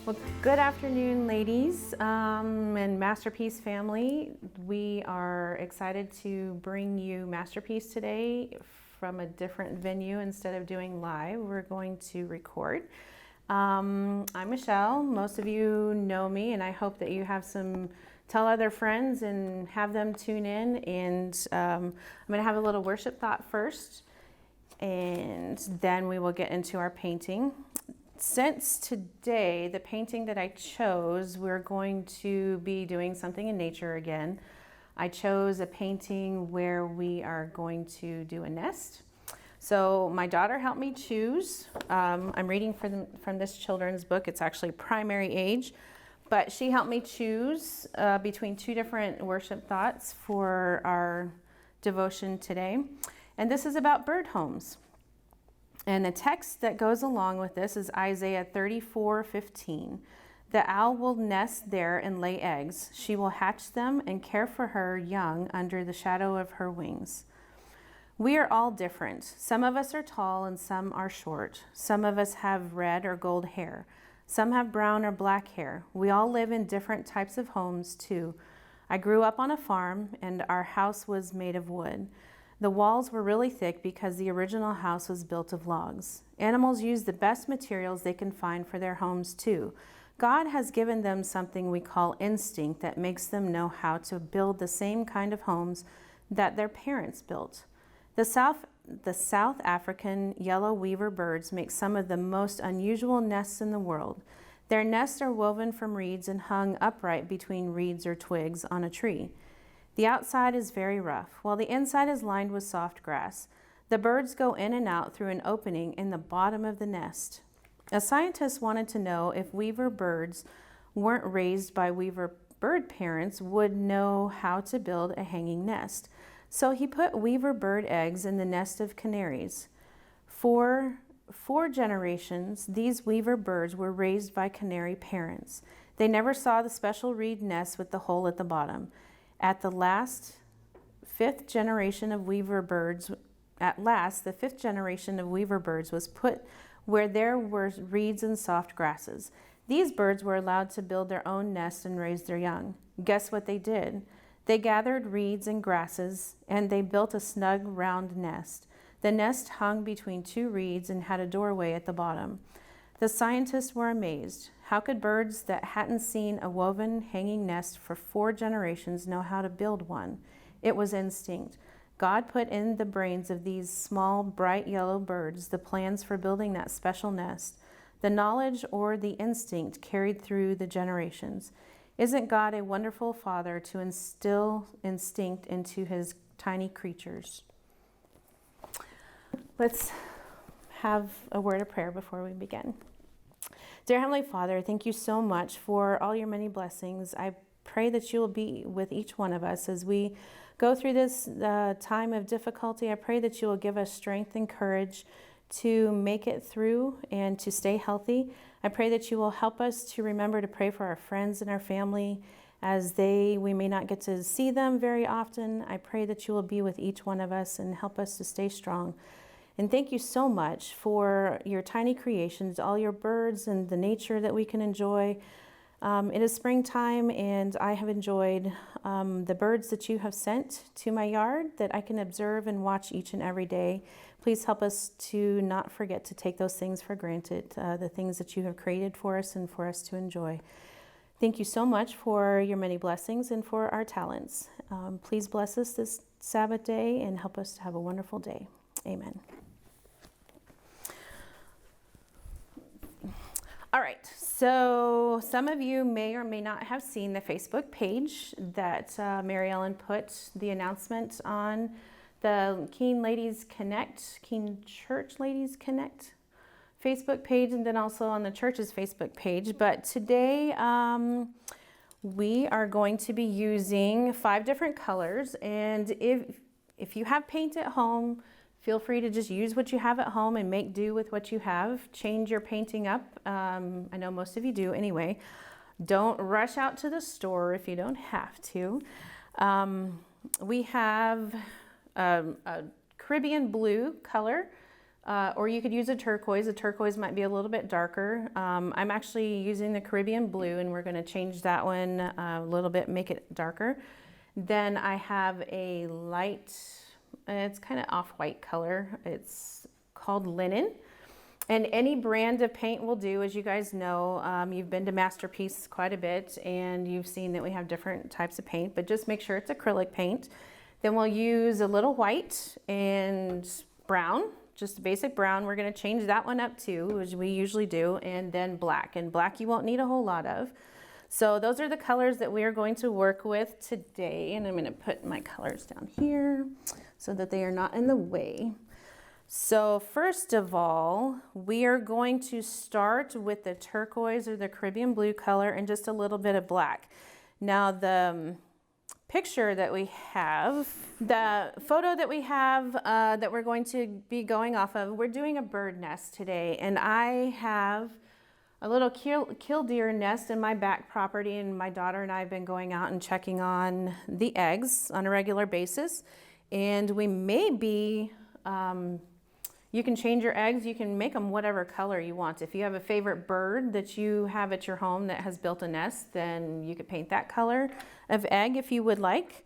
Well, good afternoon, ladies and Masterpiece family. We are excited to bring you Masterpiece today from a different venue. Instead of doing live, we're going to record. I'm Michelle. Most of you know me, and I hope that you have tell other friends and have them tune in. And I'm going to have a little worship thought first, and then we will get into our painting. Since today, the painting that I chose, we're going to be doing something in nature again. I chose a painting where we are going to do a nest. So my daughter helped me choose. I'm reading from this children's book. It's actually primary age, but she helped me choose between two different worship thoughts for our devotion today. And this is about bird homes. And the text that goes along with this is Isaiah 34:15. The owl will nest there and lay eggs. She will hatch them and care for her young under the shadow of her wings. We are all different. Some of us are tall and some are short. Some of us have red or gold hair. Some have brown or black hair. We all live in different types of homes too. I grew up on a farm and our house was made of wood. The walls were really thick because the original house was built of logs. Animals use the best materials they can find for their homes too. God has given them something we call instinct that makes them know how to build the same kind of homes that their parents built. The South African yellow weaver birds make some of the most unusual nests in the world. Their nests are woven from reeds and hung upright between reeds or twigs on a tree. The outside is very rough, while the inside is lined with soft grass. The birds go in and out through an opening in the bottom of the nest. A scientist wanted to know if weaver birds weren't raised by weaver bird parents would know how to build a hanging nest. So he put weaver bird eggs in the nest of canaries. For 4 generations, these weaver birds were raised by canary parents. They never saw the special reed nest with the hole at the bottom. The fifth generation of weaver birds was put where there were reeds and soft grasses. These birds were allowed to build their own nest and raise their young. Guess what they did? They gathered reeds and grasses, and they built a snug, round nest. The nest hung between 2 reeds and had a doorway at the bottom. The scientists were amazed. How could birds that hadn't seen a woven hanging nest for 4 generations know how to build one? It was instinct. God put in the brains of these small, bright yellow birds the plans for building that special nest. The knowledge or the instinct carried through the generations. Isn't God a wonderful Father to instill instinct into his tiny creatures? Let's have a word of prayer before we begin. Dear Heavenly Father, thank you so much for all your many blessings. I pray that you will be with each one of us as we go through this time of difficulty. I pray that you will give us strength and courage to make it through and to stay healthy. I pray that you will help us to remember to pray for our friends and our family as we may not get to see them very often. I pray that you will be with each one of us and help us to stay strong. And thank you so much for your tiny creations, all your birds and the nature that we can enjoy. It is springtime, and I have enjoyed the birds that you have sent to my yard that I can observe and watch each and every day. Please help us to not forget to take those things for granted, the things that you have created for us and for us to enjoy. Thank you so much for your many blessings and for our talents. Please bless us this Sabbath day and help us to have a wonderful day. Amen. All right, so some of you may or may not have seen the Facebook page that Mary Ellen put the announcement on the Keene Church Ladies Connect Facebook page, and then also on the church's Facebook page. But today we are going to be using 5 different colors, and if you have paint at home, feel free to just use what you have at home and make do with what you have. Change your painting up. I know most of you do anyway. Don't rush out to the store if you don't have to. We have a Caribbean blue color or you could use a turquoise. A turquoise might be a little bit darker. I'm actually using the Caribbean blue, and we're going to change that one a little bit, make it darker. Then I have a light, it's kind of off-white color. It's called linen. And any brand of paint will do, as you guys know. You've been to Masterpiece quite a bit, and you've seen that we have different types of paint, but just make sure it's acrylic paint. Then we'll use a little white and brown, just a basic brown. We're going to change that one up too, as we usually do, and then black. And black you won't need a whole lot of. So those are the colors that we are going to work with today. And I'm going to put my colors down here so that they are not in the way. So first of all, we are going to start with the turquoise or the Caribbean blue color and just a little bit of black. Now the picture that we have, the photo that we have that we're going to be going off of, we're doing a bird nest today, and I have a little killdeer nest in my back property, and my daughter and I have been going out and checking on the eggs on a regular basis, and we may be you can change your eggs, you can make them whatever color you want. If you have a favorite bird that you have at your home that has built a nest, then you could paint that color of egg if you would like.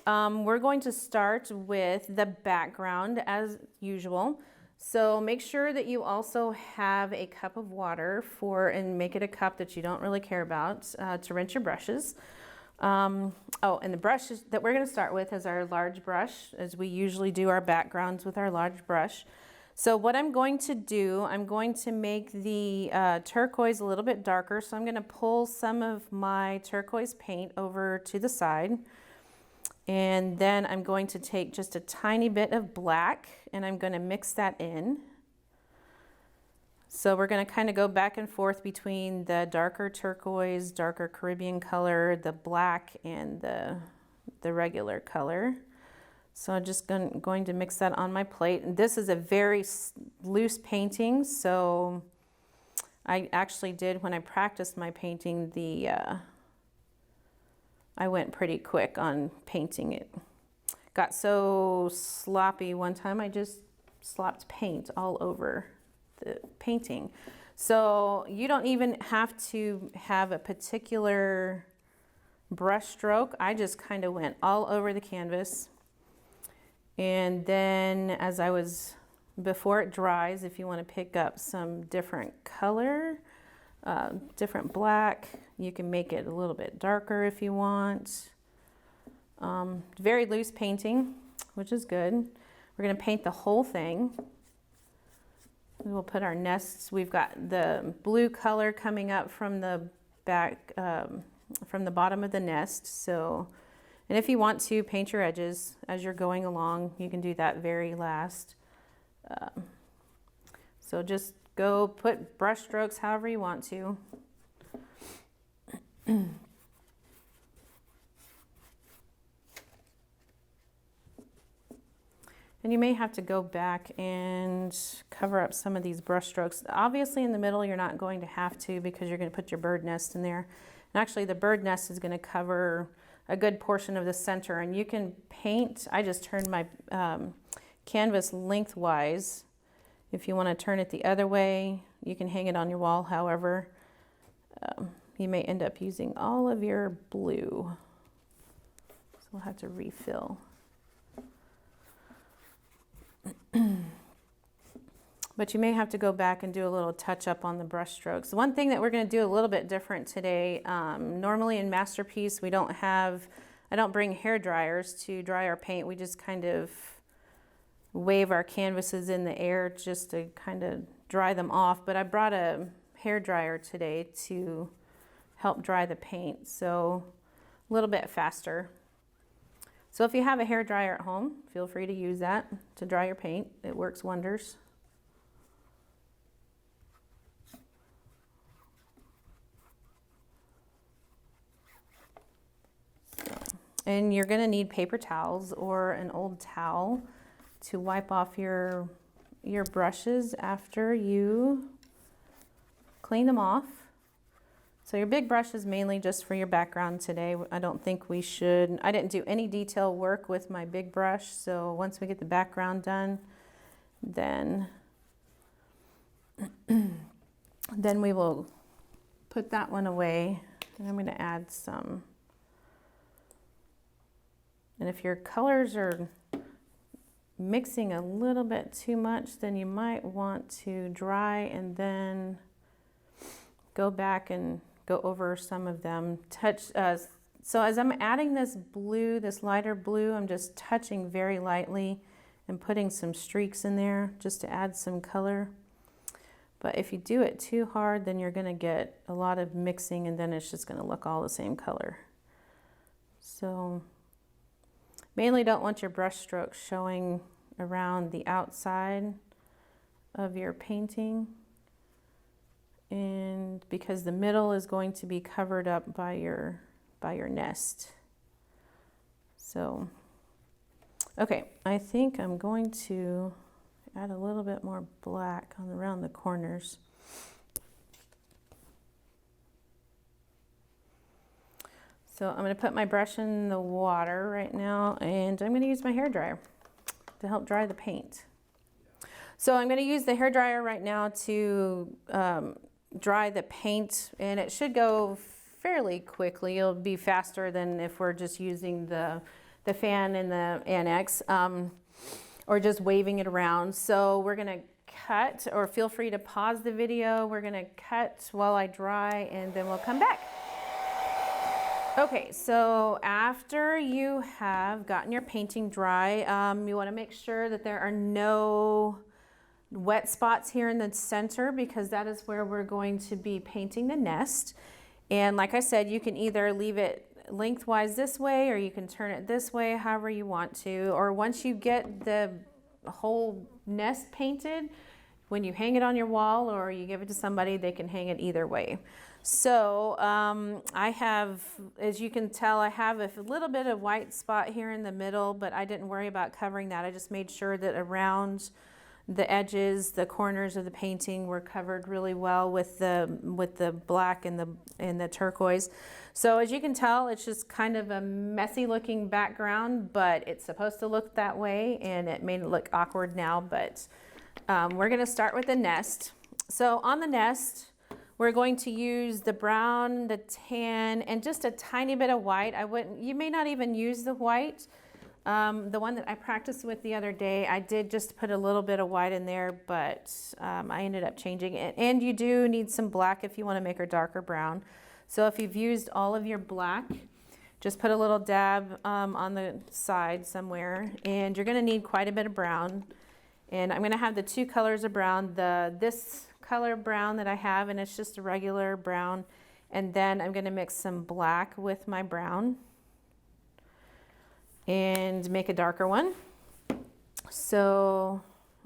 We're going to start with the background as usual. So make sure that you also have a cup of water and make it a cup that you don't really care about to rinse your brushes. And the brush that we're going to start with is our large brush, as we usually do our backgrounds with our large brush. So what I'm going to do, I'm going to make the turquoise a little bit darker. So I'm going to pull some of my turquoise paint over to the side. And then I'm going to take just a tiny bit of black, and I'm going to mix that in. So we're going to kind of go back and forth between the darker turquoise, darker Caribbean color, the black, and the regular color. So I'm just going to mix that on my plate. And this is a very loose painting, so I actually did, when I practiced my painting, I went pretty quick on painting it. Got so sloppy one time, I just slopped paint all over the painting. So you don't even have to have a particular brush stroke. I just kind of went all over the canvas. And then before it dries, if you want to pick up some different color, different black, you can make it a little bit darker if you want. Very loose painting, which is good. We're going to paint the whole thing. We will put our nests. We've got the blue color coming up from the back, from the bottom of the nest. So, and if you want to paint your edges as you're going along, you can do that very last. So just go put brush strokes however you want to. And you may have to go back and cover up some of these brush strokes. Obviously in the middle you're not going to have to, because you're going to put your bird nest in there. And actually the bird nest is going to cover a good portion of the center, and you can paint. I just turned my canvas lengthwise. If you want to turn it the other way, you can hang it on your wall. However, you may end up using all of your blue, so we'll have to refill. But you may have to go back and do a little touch up on the brush strokes. The one thing that we're going to do a little bit different today, normally in Masterpiece I don't bring hair dryers to dry our paint. We just kind of wave our canvases in the air just to kind of dry them off. But I brought a hair dryer today to help dry the paint, so a little bit faster. So if you have a hair dryer at home, feel free to use that to dry your paint. It works wonders. And you're going to need paper towels or an old towel to wipe off your brushes after you clean them off. So your big brush is mainly just for your background today. I didn't do any detail work with my big brush, so once we get the background done, then Then we will put that one away, and I'm going to add some. And if your colors are mixing a little bit too much, then you might want to dry and then go back and go over some of them. So as I'm adding this blue, this lighter blue, I'm just touching very lightly and putting some streaks in there just to add some color. But if you do it too hard, then you're going to get a lot of mixing, and then it's just going to look all the same color. So mainly don't want your brush strokes showing around the outside of your painting, and because the middle is going to be covered up by your nest. So okay, I think I'm going to add a little bit more black around the corners. So I'm going to put my brush in the water right now, and I'm going to use my hairdryer to help dry the paint. So I'm going to use the hairdryer right now to dry the paint, and it should go fairly quickly. It'll be faster than if we're just using the fan in the annex. Or just waving it around. So we're gonna cut, or feel free to pause the video. We're gonna cut while I dry, and then we'll come back. Okay, so after you have gotten your painting dry, you wanna make sure that there are no wet spots here in the center, because that is where we're going to be painting the nest. And like I said, you can either leave it lengthwise this way, or you can turn it this way, however you want to. Or once you get the whole nest painted, when you hang it on your wall or you give it to somebody, they can hang it either way. So I have, as you can tell, I have a little bit of white spot here in the middle, but I didn't worry about covering that. I just made sure that around the edges, the corners of the painting were covered really well with the black and the turquoise. So as you can tell, it's just kind of a messy looking background, but it's supposed to look that way, and it may look awkward now, but we're going to start with the nest. So on the nest, we're going to use the brown, the tan, and just a tiny bit of white. You may not even use the white. The one that I practiced with the other day, I did just put a little bit of white in there, but I ended up changing it. And you do need some black if you want to make her darker brown. So if you've used all of your black, just put a little dab on the side somewhere, and you're going to need quite a bit of brown. And I'm going to have the two colors of brown, this color brown that I have, and it's just a regular brown. And then I'm going to mix some black with my brown and make a darker one. So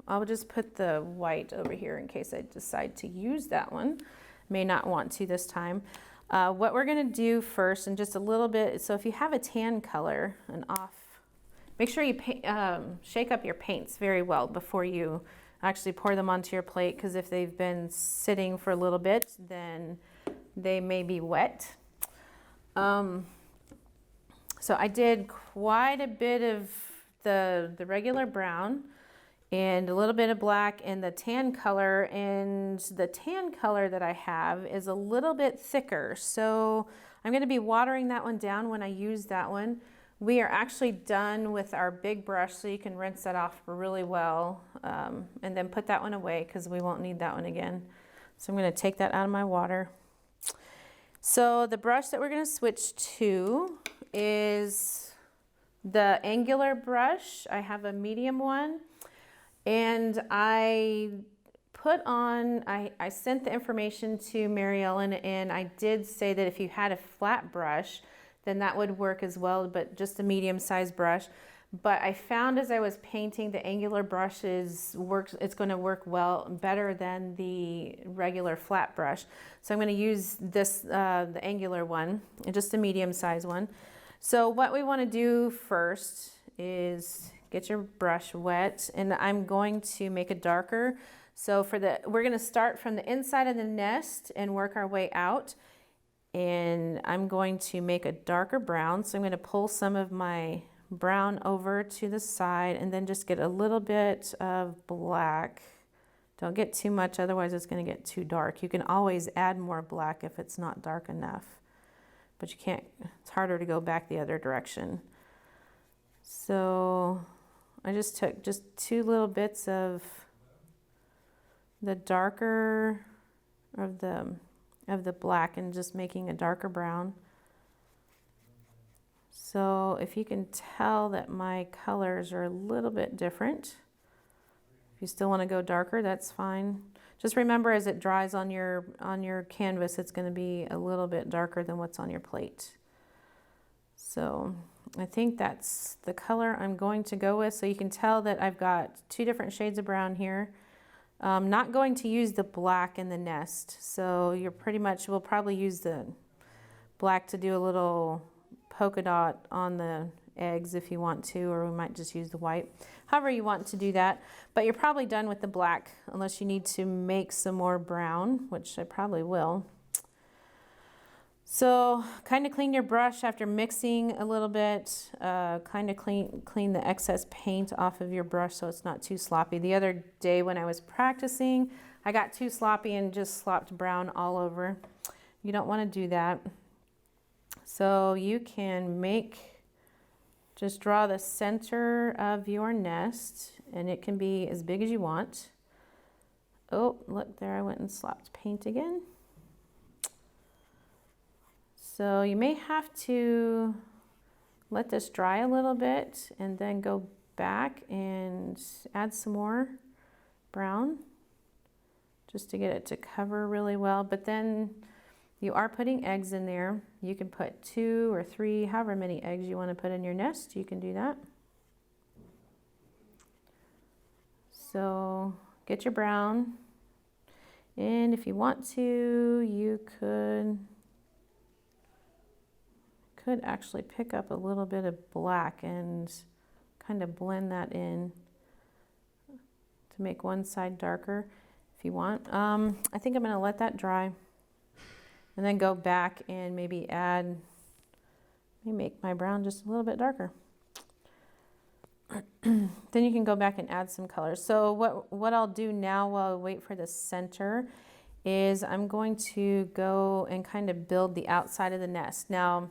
I'll just put the white over here in case I decide to use that one. May not want to this time. What we're going to do first, and just a little bit, so if you have a tan color, make sure you shake up your paints very well before you actually pour them onto your plate, because if they've been sitting for a little bit, then they may be wet. So I did quite a bit of the regular brown and a little bit of black and the tan color, and the tan color that I have is a little bit thicker. So I'm going to be watering that one down when I use that one. We are actually done with our big brush, so you can rinse that off really well, and then put that one away because we won't need that one again. So I'm going to take that out of my water. So the brush that we're going to switch to is the angular brush. I have a medium one, and I sent the information to Mary Ellen, and I did say that if you had a flat brush, then that would work as well, but just a medium-sized brush. But I found as I was painting, the angular brushes it's going to work better than the regular flat brush. So I'm going to use this, the angular one, just a medium-sized one. So what we want to do first is get your brush wet, and I'm going to make it darker. So we're going to start from the inside of the nest and work our way out. And I'm going to make a darker brown. So I'm going to pull some of my brown over to the side and then just get a little bit of black Don't get too much, otherwise it's going to get too dark. You can always add more black if it's not dark enough, but you can't, it's harder to go back the other direction. So I just took just 2 little bits of the darker of the black and just making a darker brown. So if you can tell that my colors are a little bit different, if you still want to go darker, that's fine. Just remember, as it dries on your canvas, it's going to be a little bit darker than what's on your plate. So I think that's the color I'm going to go with. So you can tell that I've got 2 different shades of brown here. I'm not going to use the black in the nest. So you're pretty much, we'll probably use the black to do a little polka dot on the eggs if you want to, or we might just use the white. However you want to do that, but you're probably done with the black unless you need to make some more brown, which I probably will. So kind of clean your brush after mixing a little bit, kind of clean the excess paint off of your brush so it's not too sloppy. The other day when I was practicing, I got too sloppy and just slopped brown all over. You don't want to do that. So you can just draw the center of your nest, and it can be as big as you want. Oh, look there, I went and slopped paint again. So you may have to let this dry a little bit and then go back and add some more brown just to get it to cover really well. But then you are putting eggs in there. You can put 2 or 3, however many eggs you want to put in your nest, you can do that. So get your brown, and if you want to, you could actually pick up a little bit of black and kind of blend that in to make one side darker if you want. I think I'm going to let that dry. And then go back and maybe make my brown just a little bit darker. Then you can go back and add some colors. So what I'll do now while I wait for the center is I'm going to go and kind of build the outside of the nest. Now,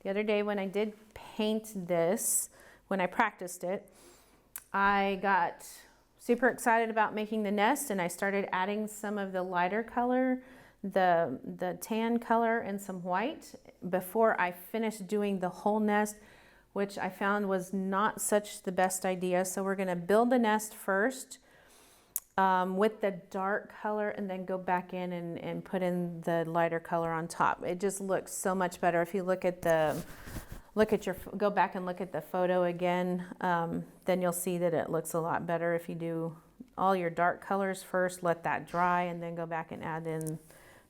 the other day when I did paint this, when I practiced it, I got super excited about making the nest, and I started adding some of the lighter color, the tan color, and some white before I finished doing the whole nest, which I found was not such the best idea. So we're going to build the nest first with the dark color, and then go back in and put in the lighter color on top. It just looks so much better. If you go back and look at the photo again, then you'll see that it looks a lot better if you do all your dark colors first, let that dry, and then go back and add in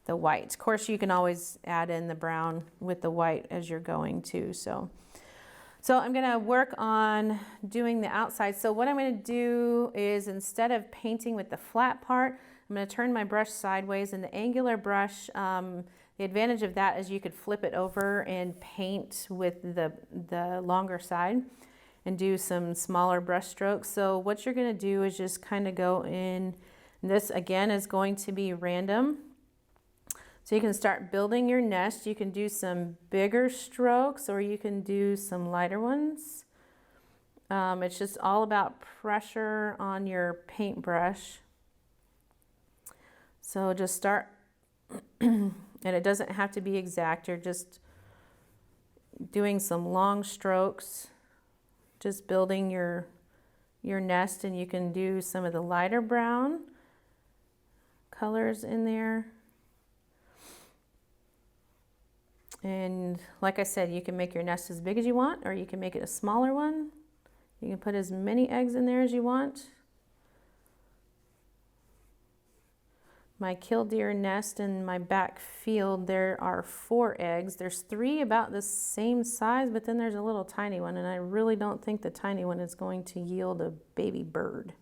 the white. Of course, you can always add in the brown with the white as you're going too. So I'm going to work on doing the outside. So what I'm going to do is, instead of painting with the flat part, I'm going to turn my brush sideways, and the angular brush, the advantage of that is you could flip it over and paint with the longer side and do some smaller brush strokes. So what you're going to do is just kind of go in. This again is going to be random. So you can start building your nest. You can do some bigger strokes, or you can do some lighter ones. It's just all about pressure on your paintbrush. So just start, and it doesn't have to be exact. You're just doing some long strokes, just building your nest, and you can do some of the lighter brown colors in there. And like I said, you can make your nest as big as you want, or you can make it a smaller one. You can put as many eggs in there as you want. My killdeer nest in my back field, there are 4 eggs. There's 3 about the same size, but then there's a little tiny one, and I really don't think the tiny one is going to yield a baby bird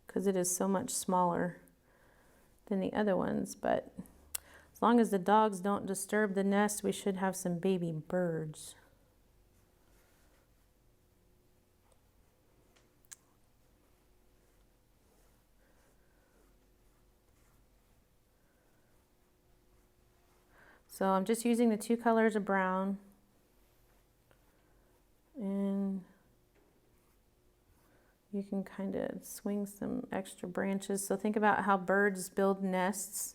because it is so much smaller than the other ones. But as long as the dogs don't disturb the nest, we should have some baby birds. So I'm just using the 2 colors of brown, and you can kind of swing some extra branches. So think about how birds build nests.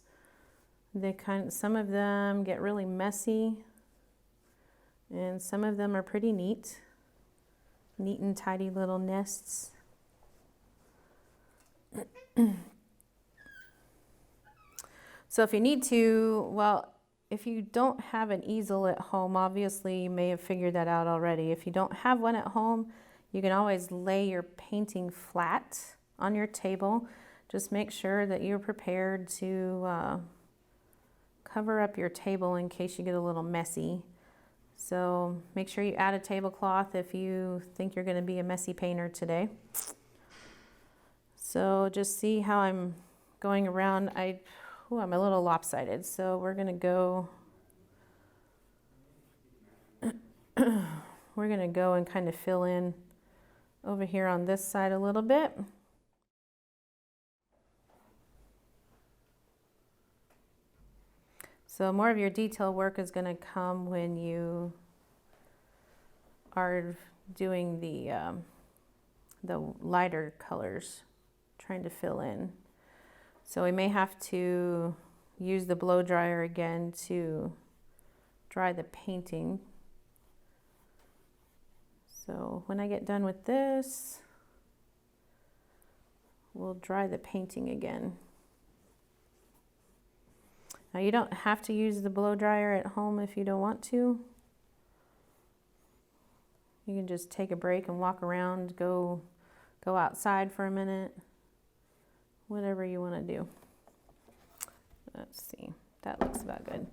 Some of them get really messy, and some of them are pretty neat and tidy little nests. So if you need to, well, if you don't have an easel at home, obviously you may have figured that out already. If you don't have one at home, you can always lay your painting flat on your table. Just make sure that you're prepared to cover up your table in case you get a little messy. So make sure you add a tablecloth if you think you're going to be a messy painter today. So just see how I'm going around. I'm a little lopsided, so we're going to go and kind of fill in over here on this side a little bit. So more of your detail work is going to come when you are doing the lighter colors, trying to fill in. So we may have to use the blow dryer again to dry the painting. So when I get done with this, we'll dry the painting again. Now you don't have to use the blow dryer at home if you don't want to. You can just take a break and walk around, go outside for a minute, whatever you want to do. Let's see, that looks about good.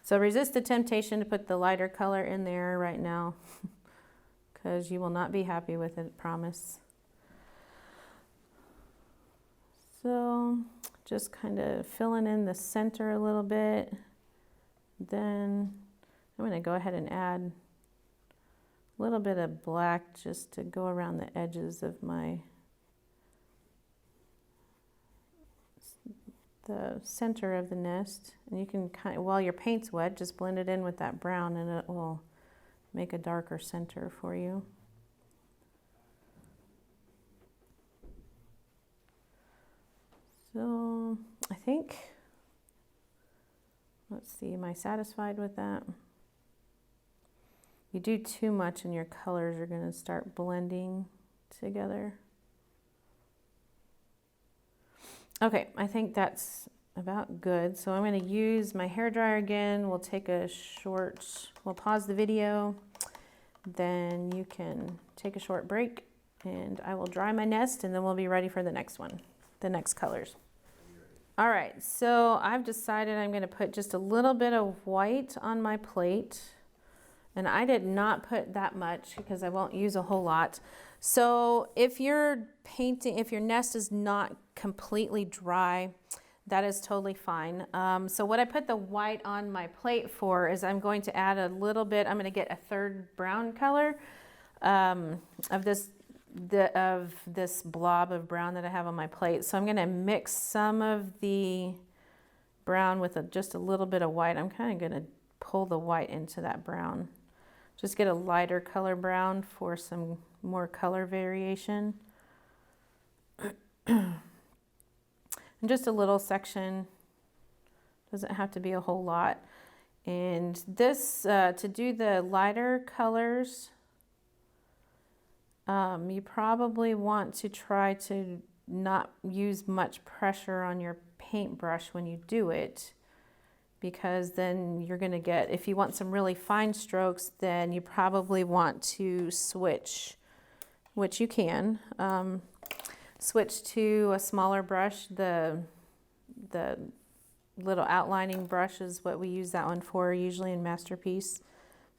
So resist the temptation to put the lighter color in there right now, because you will not be happy with it, promise. So just kind of filling in the center a little bit. Then I'm going to go ahead and add a little bit of black just to go around the edges of the center of the nest. And you can while your paint's wet, just blend it in with that brown and it will make a darker center for you. So I think, let's see, am I satisfied with that? You do too much and your colors are going to start blending together. Okay, I think that's about good. So I'm going to use my hairdryer again. We'll pause the video. Then you can take a short break and I will dry my nest and then we'll be ready for the next one, the next colors. All right, so I've decided I'm going to put just a little bit of white on my plate. And I did not put that much because I won't use a whole lot. So if your nest is not completely dry, that is totally fine. So what I put the white on my plate for is I'm going to add a little bit, I'm going to get a third brown color of this blob of brown that I have on my plate. So I'm going to mix some of the brown with just a little bit of white. I'm kind of going to pull the white into that brown. Just get a lighter color brown for some more color variation. And just a little section, doesn't have to be a whole lot. And this, to do the lighter colors, you probably want to try to not use much pressure on your paintbrush when you do it, because then you're going to get, if you want some really fine strokes, then you probably want to switch, which you can, switch to a smaller brush. The little outlining brush is what we use that one for, usually in Masterpiece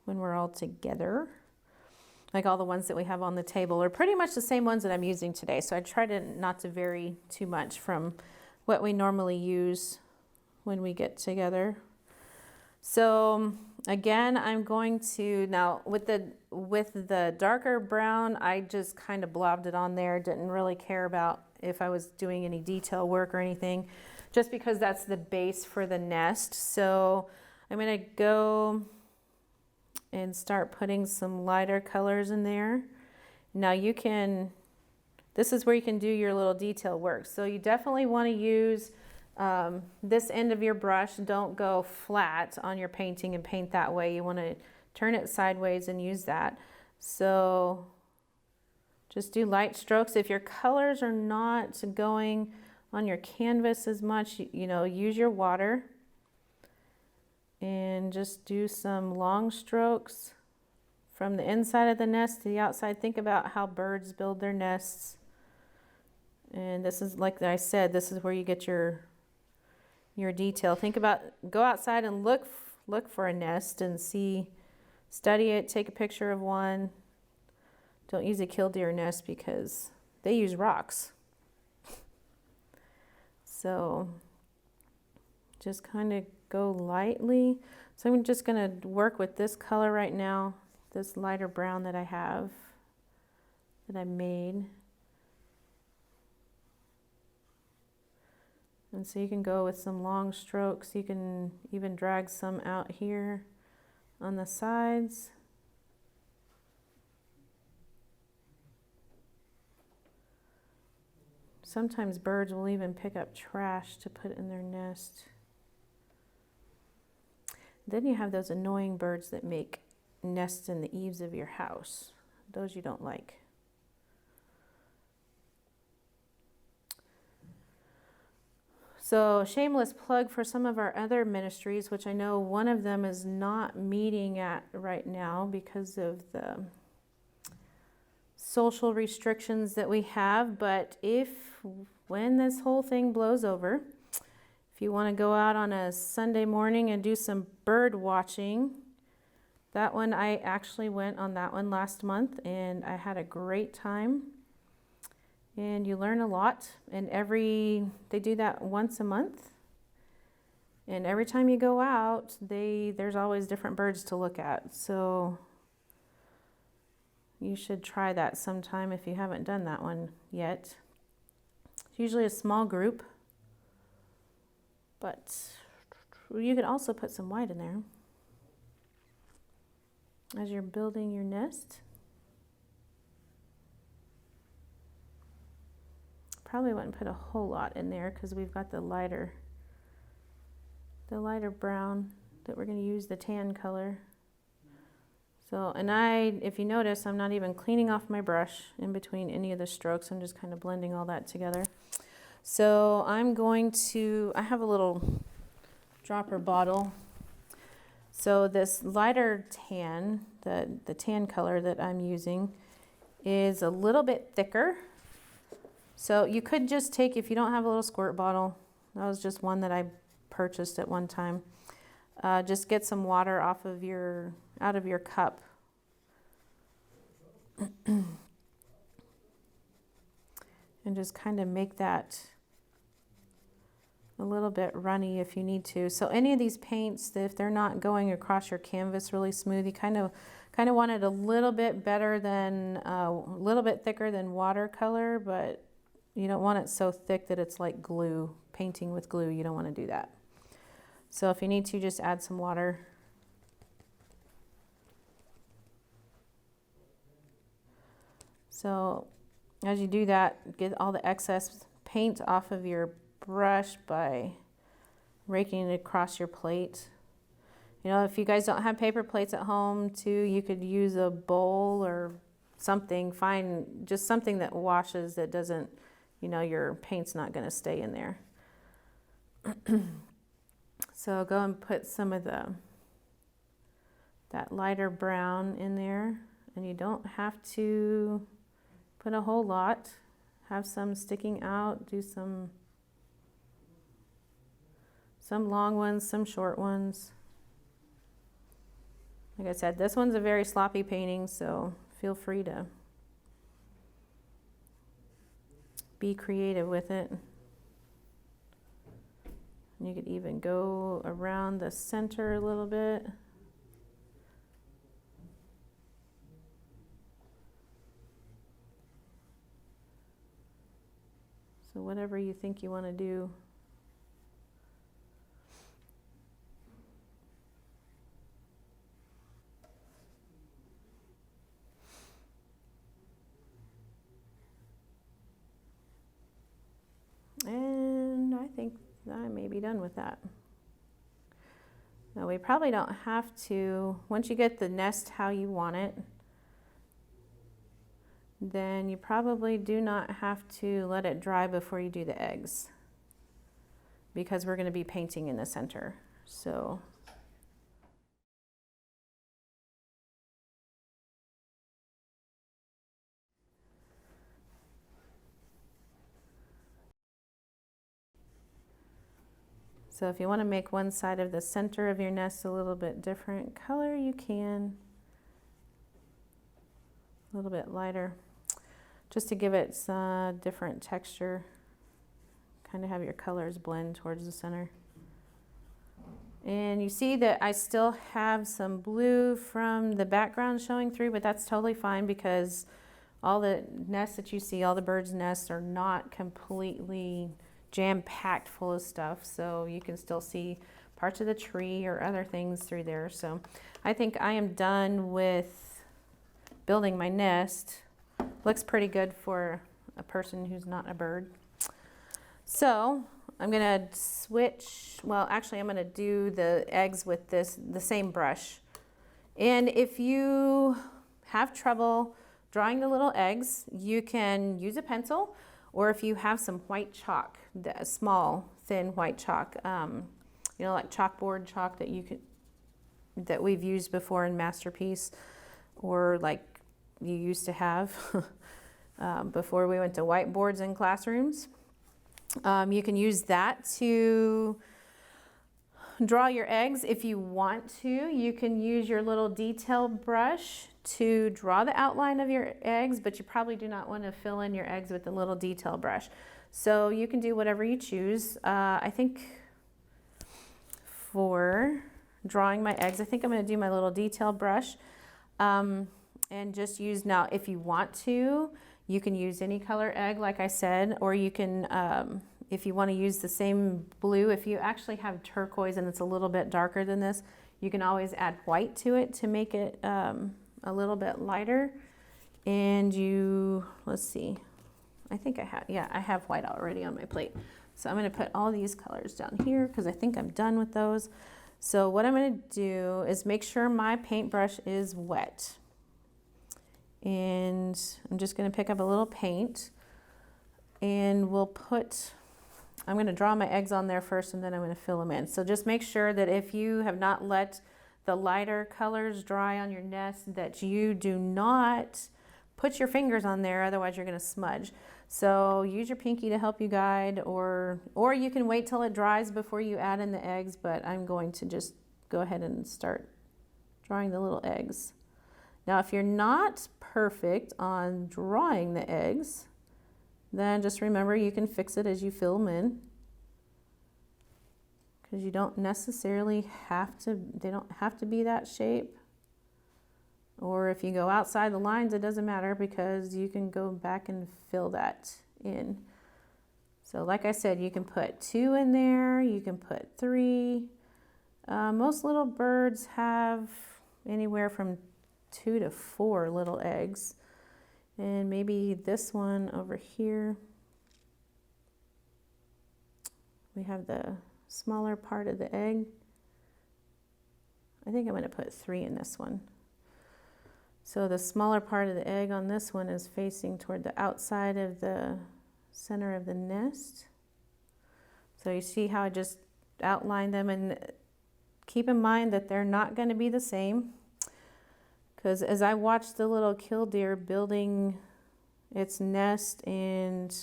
when we're all together. Like all the ones that we have on the table are pretty much the same ones that I'm using today. So I try not to vary too much from what we normally use when we get together. So again, I'm going to, now with the darker brown, I just kind of blobbed it on there. Didn't really care about if I was doing any detail work or anything, just because that's the base for the nest. So I'm going to go and start putting some lighter colors in there. Now you can, this is where you can do your little detail work. So you definitely want to use this end of your brush. Don't go flat on your painting and paint that way. You want to turn it sideways and use that. So just do light strokes. If your colors are not going on your canvas as much, you know, use your water and just do some long strokes from the inside of the nest to the outside. Think about how birds build their nests. And this is, like I said, this is where you get your detail. Think about, go outside and look for a nest and see, study it, take a picture of one. Don't use a killdeer nest because they use rocks. So just kind of go lightly. So I'm just going to work with this color right now, this lighter brown that I have, that I made. And so you can go with some long strokes. You can even drag some out here on the sides. Sometimes birds will even pick up trash to put in their nest. Then you have those annoying birds that make nests in the eaves of your house. Those you don't like. So shameless plug for some of our other ministries, which I know one of them is not meeting at right now because of the social restrictions that we have. But when this whole thing blows over, if you want to go out on a Sunday morning and do some bird watching, that one, I actually went on that one last month and I had a great time. And you learn a lot. And they do that once a month. And every time you go out, there's always different birds to look at. So you should try that sometime if you haven't done that one yet. It's usually a small group. But you could also put some white in there as you're building your nest. Probably wouldn't put a whole lot in there because we've got the lighter brown that we're going to use, the tan color. So, and if you notice, I'm not even cleaning off my brush in between any of the strokes. I'm just kind of blending all that together. So I have a little dropper bottle. So this lighter tan, the tan color that I'm using is a little bit thicker. So you could just take, if you don't have a little squirt bottle, that was just one that I purchased at one time. Just get some water out of your cup. And just kind of make that a little bit runny if you need to. So any of these paints, if they're not going across your canvas really smooth, you kind of want it a little bit thicker than watercolor, but you don't want it so thick that it's like glue, painting with glue. You don't want to do that. So if you need to, just add some water. So as you do that, get all the excess paint off of your brush by raking it across your plate. You know, if you guys don't have paper plates at home too, you could use a bowl or something. Find just something that washes, that doesn't, your paint's not going to stay in there. So go and put some of that lighter brown in there, and you don't have to put a whole lot. Have some sticking out, do some long ones, some short ones. Like I said, this one's a very sloppy painting, so feel free to be creative with it. You could even go around the center a little bit. So whatever you think you want to do. think I may be done with that. Now we probably don't have to, once you get the nest how you want it, then you probably do not have to let it dry before you do the eggs, because we're going to be painting in the center. So if you want to make one side of the center of your nest a little bit different color, you can. A little bit lighter, just to give it some different texture. Kind of have your colors blend towards the center. And you see that I still have some blue from the background showing through, but that's totally fine because all the nests that you see, all the birds' nests are not completely jam-packed full of stuff, so you can still see parts of the tree or other things through there. So I think I am done with building my nest. Looks pretty good for a person who's not a bird. So I'm gonna switch, well actually I'm gonna do the eggs with the same brush. And if you have trouble drawing the little eggs, you can use a pencil, or if you have some white chalk, the small thin white chalk, you know, like chalkboard chalk that we've used before in Masterpiece, or like you used to have before we went to whiteboards in classrooms. You can use that to draw your eggs if you want to. You can use your little detail brush to draw the outline of your eggs, but you probably do not want to fill in your eggs with the little detail brush. So you can do whatever you choose. I think for drawing my eggs, I think I'm going to do my little detail brush. And just use, now if you want to, you can use any color egg like I said, or you can, if you want to use the same blue, if you actually have turquoise and it's a little bit darker than this, you can always add white to it to make it a little bit lighter. And you, let's see, I think I have, yeah, I have white already on my plate. So I'm going to put all these colors down here because I think I'm done with those. So what I'm going to do is make sure my paintbrush is wet. And I'm just going to pick up a little paint and we'll put, I'm going to draw my eggs on there first and then I'm going to fill them in. So just make sure that if you have not let the lighter colors dry on your nest, that you do not put your fingers on there, otherwise you're going to smudge. So use your pinky to help you guide, or you can wait till it dries before you add in the eggs, but I'm going to just go ahead and start drawing the little eggs. Now if you're not perfect on drawing the eggs, then just remember you can fix it as you fill them in, because you don't necessarily have to, they don't have to be that shape. Or if you go outside the lines, it doesn't matter because you can go back and fill that in. So like I said, you can put 2 in there, you can put 3. Most little birds have anywhere from 2 to 4 little eggs. And maybe this one over here, we have the smaller part of the egg. I think I'm going to put 3 in this one. So the smaller part of the egg on this one is facing toward the outside of the center of the nest. So you see how I just outlined them, and keep in mind that they're not going to be the same, because as I watched the little killdeer building its nest and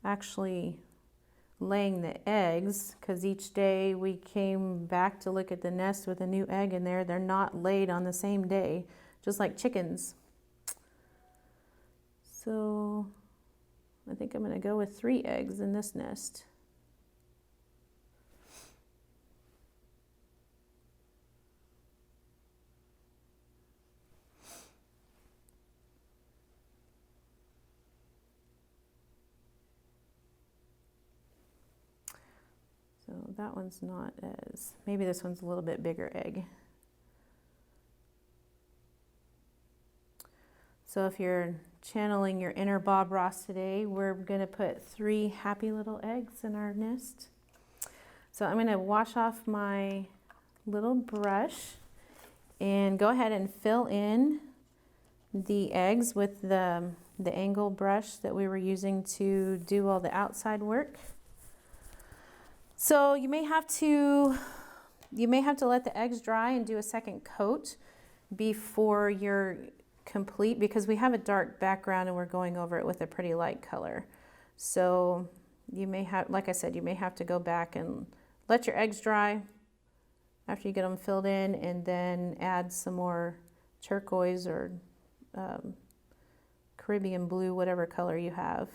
actually laying the eggs, because each day we came back to look at the nest with a new egg in there, they're not laid on the same day, just like chickens. So I think I'm going to go with 3 eggs in this nest. So that one's not as, maybe this one's a little bit bigger egg. So if you're channeling your inner Bob Ross today, we're gonna put 3 happy little eggs in our nest. So I'm gonna wash off my little brush and go ahead and fill in the eggs with the angle brush that we were using to do all the outside work. So you may have to let the eggs dry and do a second coat before you're complete, because we have a dark background and we're going over it with a pretty light color. So you may have, like I said, you may have to go back and let your eggs dry after you get them filled in, and then add some more turquoise or Caribbean blue, whatever color you have,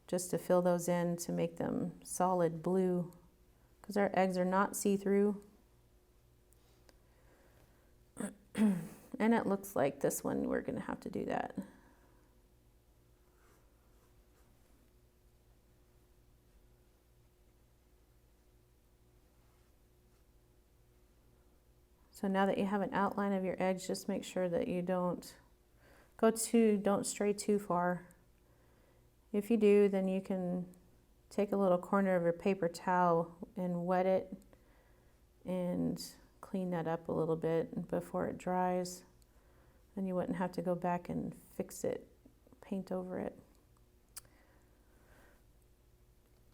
just to fill those in to make them solid blue, because our eggs are not see-through. And it looks like this one we're going to have to do that. So now that you have an outline of your eggs, just make sure that you don't stray too far. If you do, then you can take a little corner of your paper towel and wet it and clean that up a little bit before it dries. And you wouldn't have to go back and fix it, paint over it.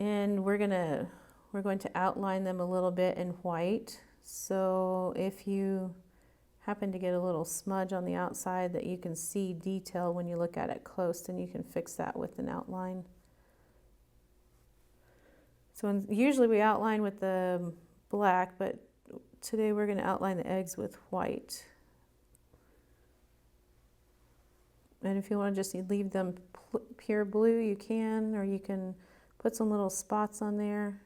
And we're going to outline them a little bit in white. So if you happen to get a little smudge on the outside that you can see detail when you look at it close, then you can fix that with an outline. So usually we outline with the black, but today we're going to outline the eggs with white. And if you want to just leave them pure blue, you can, or you can put some little spots on there.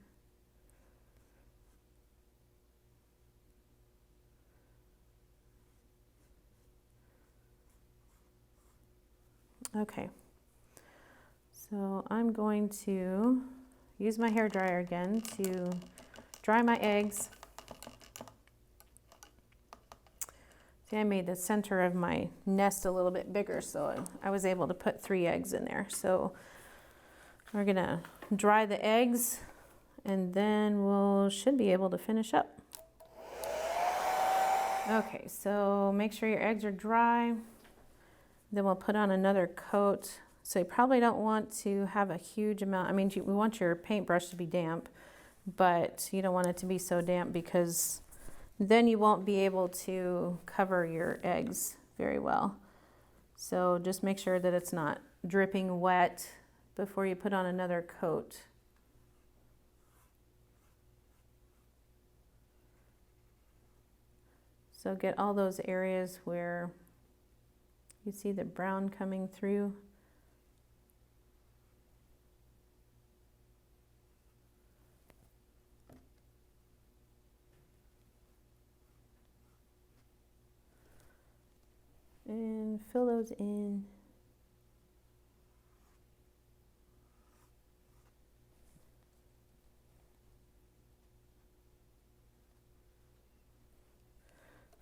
Okay, so I'm going to use my hair dryer again to dry my eggs. See, I made the center of my nest a little bit bigger, so I was able to put 3 eggs in there. So we're gonna dry the eggs, and then should be able to finish up. Okay, so make sure your eggs are dry. Then we'll put on another coat. So you probably don't want to have a huge amount. I mean, we want your paintbrush to be damp, but you don't want it to be so damp, because then you won't be able to cover your eggs very well. So just make sure that it's not dripping wet before you put on another coat. So get all those areas where you see the brown coming through. And fill those in.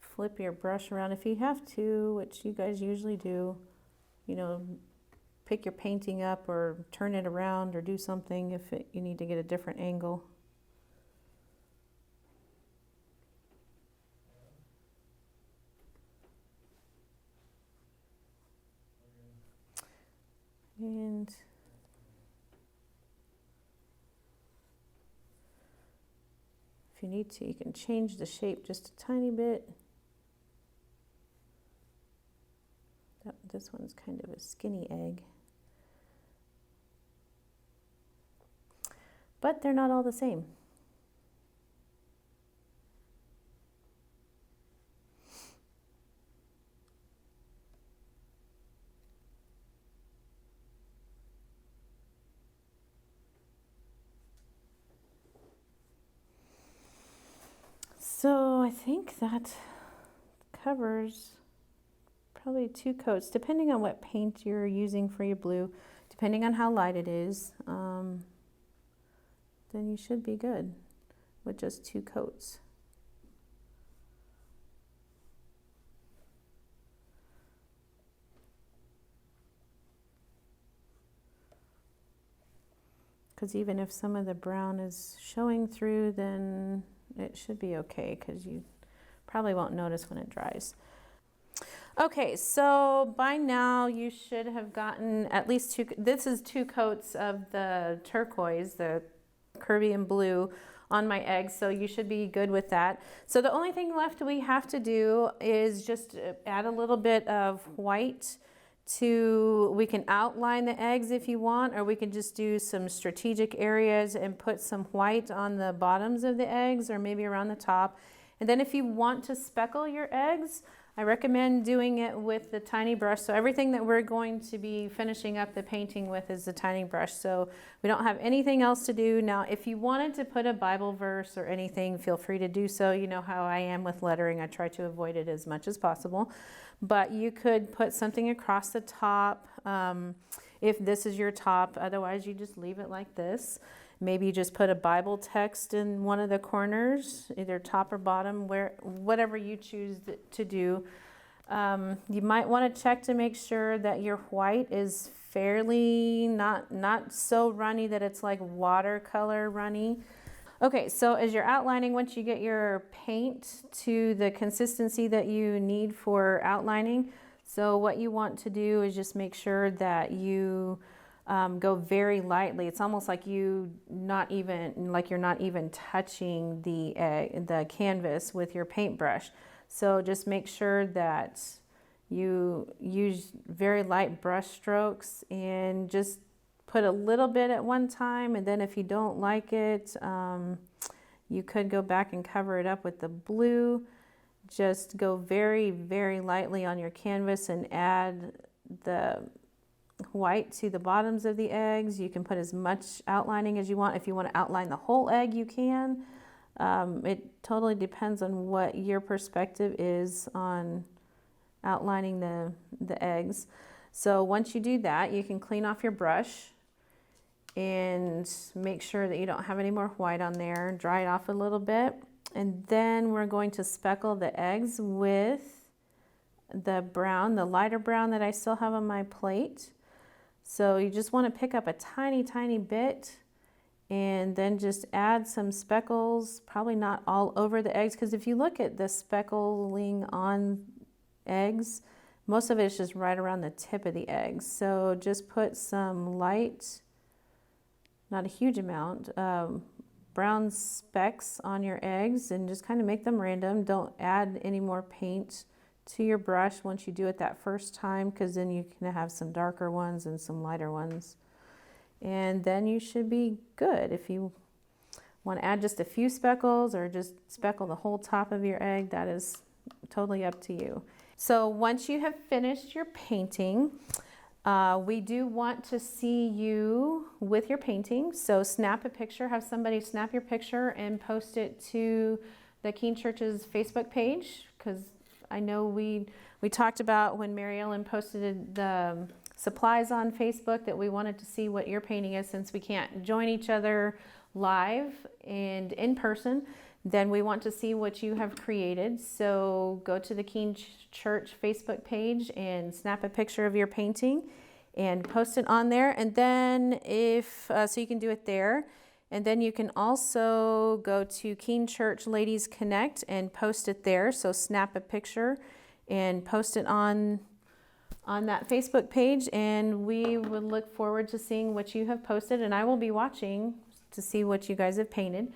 Flip your brush around if you have to, which you guys usually do. You know, pick your painting up or turn it around or do something if you need to get a different angle. And if you need to, you can change the shape just a tiny bit. This one's kind of a skinny egg. But they're not all the same. So I think that covers probably 2 coats, depending on what paint you're using for your blue, depending on how light it is, then you should be good with just 2 coats. because even if some of the brown is showing through, then it should be okay, because you probably won't notice when it dries. Okay, so by now you should have gotten at least this is 2 coats of the turquoise, the Caribbean blue, on my eggs, so you should be good with that. So the only thing left we have to do is just add a little bit of white we can outline the eggs if you want, or we can just do some strategic areas and put some white on the bottoms of the eggs, or maybe around the top. And then if you want to speckle your eggs, I recommend doing it with the tiny brush. So everything that we're going to be finishing up the painting with is the tiny brush. So we don't have anything else to do. Now, if you wanted to put a Bible verse or anything, feel free to do so. You know how I am with lettering. I try to avoid it as much as possible. But you could put something across the top if this is your top. Otherwise, you just leave it like this. Maybe you just put a Bible text in one of the corners, either top or bottom, whatever you choose to do. You might want to check to make sure that your white is fairly not so runny that it's like watercolor runny. Okay, so as you're outlining, once you get your paint to the consistency that you need for outlining, so what you want to do is just make sure that you go very lightly. It's almost like you're not even touching the canvas with your paintbrush. So just make sure that you use very light brush strokes and just put a little bit at one time, and then if you don't like it, you could go back and cover it up with the blue. Just go very, very lightly on your canvas and add the white to the bottoms of the eggs. You can put as much outlining as you want. If you want to outline the whole egg, you can. It totally depends on what your perspective is on outlining the eggs. So once you do that, you can clean off your brush and make sure that you don't have any more white on there. Dry it off a little bit. And then we're going to speckle the eggs with the brown, the lighter brown that I still have on my plate. So you just want to pick up a tiny, tiny bit and then just add some speckles, probably not all over the eggs, because if you look at the speckling on eggs, most of it is just right around the tip of the eggs. So just put some light, not a huge amount, brown specks on your eggs and just kind of make them random. Don't add any more paint to your brush once you do it that first time, because then you can have some darker ones and some lighter ones. And then you should be good. If you want to add just a few speckles or just speckle the whole top of your egg, that is totally up to you. So once you have finished your painting, we do want to see you with your painting. So snap a picture, have somebody snap your picture and post it to the Keene Church's Facebook page, because I know we talked about when Mary Ellen posted the supplies on Facebook that we wanted to see what your painting is, since we can't join each other live and in person. Then we want to see what you have created. So go to the Keene Church Facebook page and snap a picture of your painting and post it on there. And then so you can do it there. And then you can also go to Keene Church Ladies Connect and post it there. So snap a picture and post it on that Facebook page. And we would look forward to seeing what you have posted. And I will be watching to see what you guys have painted.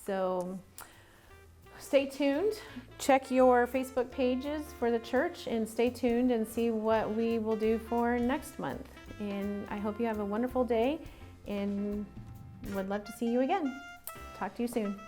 So stay tuned, check your Facebook pages for the church, and stay tuned and see what we will do for next month. And I hope you have a wonderful day and would love to see you again. Talk to you soon.